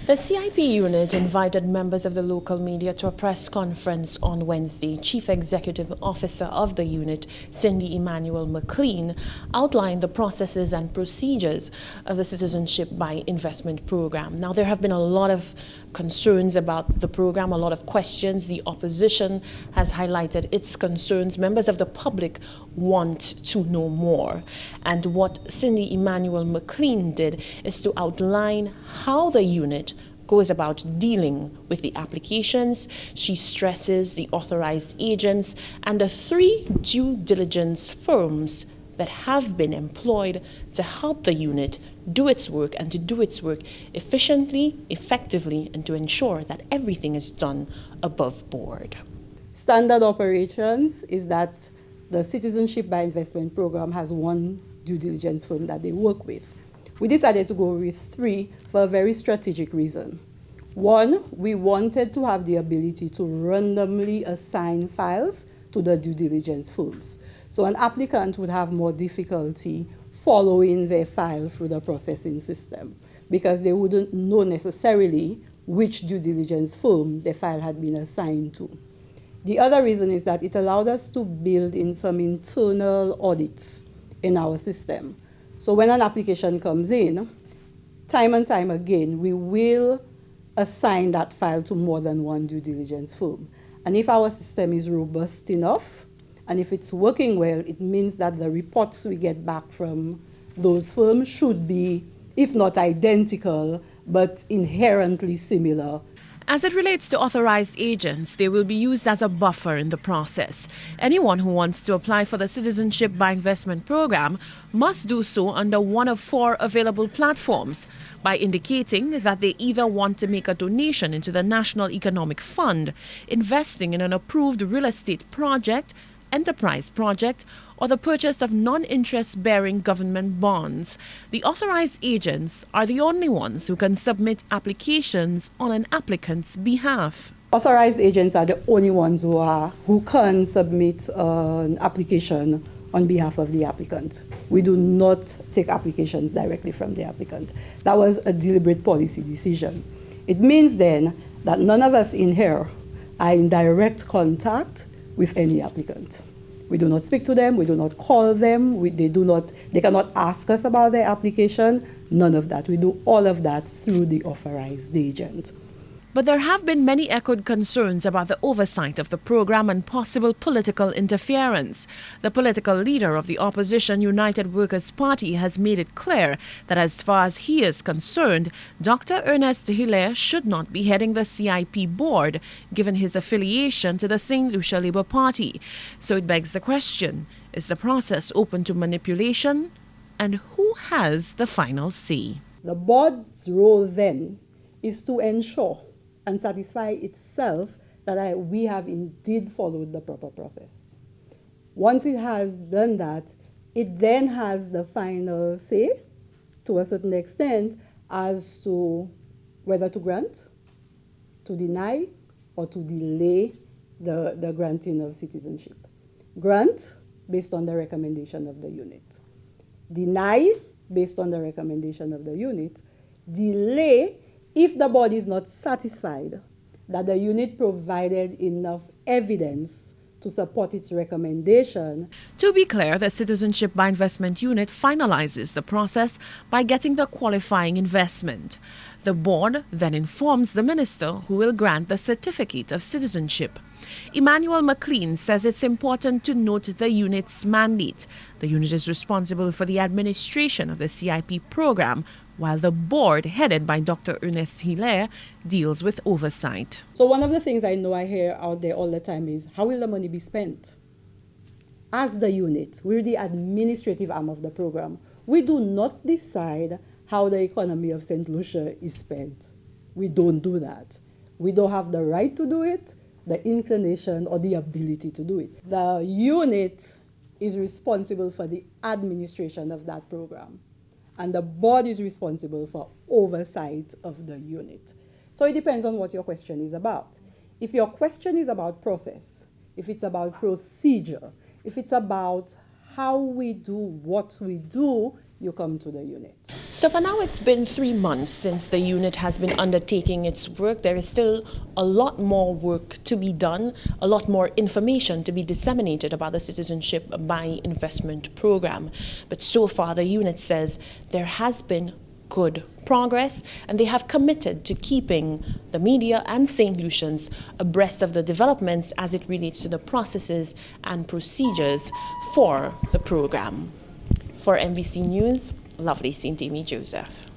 The CIP unit invited members of the local media to a press conference on Wednesday. Chief Executive Officer of the unit, Cindy McLean, outlined the processes and procedures of the Citizenship by Investment program. Now, there have been a lot of concerns about the program, a lot of questions. The opposition has highlighted its concerns. Members of the public want to know more. And what Cindy McLean did is to outline how the unit goes about dealing with the applications. She stresses the authorized agents and the 3 due diligence firms that have been employed to help the unit do its work and to do its work efficiently, effectively, and to ensure that everything is done above board. Standard operations is that the Citizenship by Investment program has 1 due diligence firm that they work with. We decided to go with 3 for a very strategic reason. 1, we wanted to have the ability to randomly assign files to the due diligence firms. So an applicant would have more difficulty following their file through the processing system because they wouldn't know necessarily which due diligence firm the file had been assigned to. The other reason is that it allowed us to build in some internal audits in our system. So when an application comes in, time and time again, we will assign that file to more than 1 due diligence firm. And if our system is robust enough, and if it's working well, it means that the reports we get back from those firms should be, if not identical, but inherently similar. As it relates to authorized agents, they will be used as a buffer in the process. Anyone who wants to apply for the Citizenship by Investment program must do so under one of 4 available platforms by indicating that they either want to make a donation into the National Economic Fund, investing in an approved real estate project, enterprise project, or the purchase of non-interest-bearing government bonds. The authorized agents are the only ones who can submit applications on an applicant's behalf. Authorized agents are the only ones who can submit an application on behalf of the applicant. We do not take applications directly from the applicant. That was a deliberate policy decision. It means then that none of us in here are in direct contact with any applicant. We do not speak to them, we do not call them, they cannot ask us about their application, none of that. We do all of that through the authorized agent. But there have been many echoed concerns about the oversight of the program and possible political interference. The political leader of the opposition United Workers' Party has made it clear that as far as he is concerned, Dr. Ernest Hilaire should not be heading the CIP board, given his affiliation to the St. Lucia Labour Party. So it begs the question, is the process open to manipulation? And who has the final say? The board's role then is to ensure and satisfy itself that we have indeed followed the proper process. Once it has done that, it then has the final say, to a certain extent, as to whether to grant, to deny, or to delay the granting of citizenship. Grant, based on the recommendation of the unit. Deny, based on the recommendation of the unit. Delay, if the board is not satisfied that the unit provided enough evidence to support its recommendation. To be clear, the Citizenship by Investment unit finalizes the process by getting the qualifying investment. The board then informs the minister who will grant the certificate of citizenship. McLean says it's important to note the unit's mandate. The unit is responsible for the administration of the CIP program, while the board, headed by Dr. Ernest Hilaire, deals with oversight. So one of the things I know I hear out there all the time is, how will the money be spent? As the unit, we're the administrative arm of the program. We do not decide how the economy of St. Lucia is spent. We don't do that. We don't have the right to do it, the inclination, or the ability to do it. The unit is responsible for the administration of that program, and the board is responsible for oversight of the unit. So it depends on what your question is about. If your question is about process, if it's about procedure, if it's about how we do what we do you come to the unit. So for now, it's been 3 months since the unit has been undertaking its work. There is still a lot more work to be done, a lot more information to be disseminated about the Citizenship by Investment program. But so far, the unit says there has been good progress, and they have committed to keeping the media and St. Lucians abreast of the developments as it relates to the processes and procedures for the program. For MVC News, lovely Saint-Aime Joseph.